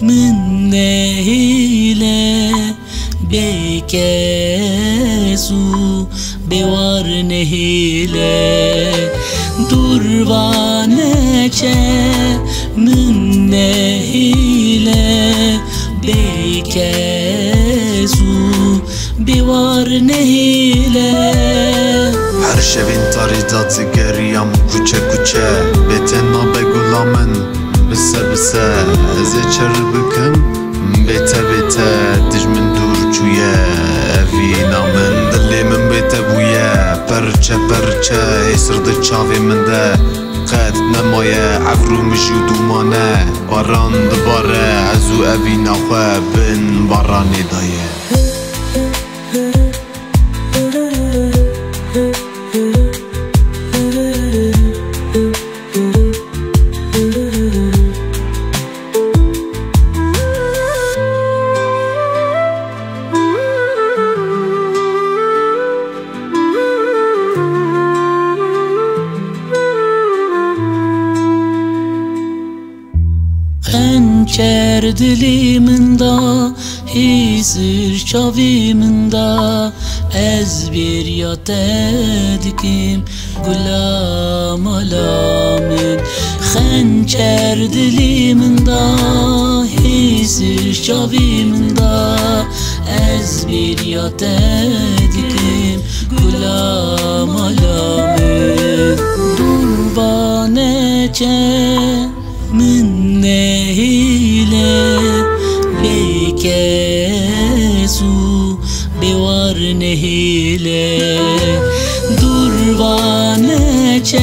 من نهیله بکسو بیوار نهیله دوروانه چه من نهیله بکسو بیوار نهیله هر شبین تاریدات گریم کوچه کوچه بتنا بگولا من بسه بسه ازه چر بکم بیته بیته دج من دور چویه اوینا من دلی من بیته بویه پرچه پرچه ایسر ده چاوی من ده قد نمایه عفرو مجو دومانه باران دباره ازو اوینا خواه بن بارانی دایه Hançer diliminde, hisir çaviminde Ez bir yat edikim gulam alamin Hançer diliminde, hisir çaviminde Ez bir yat edikim gulam alamin Durbaneçe من نهیله بکسو بیوار نهیله دوروانه چه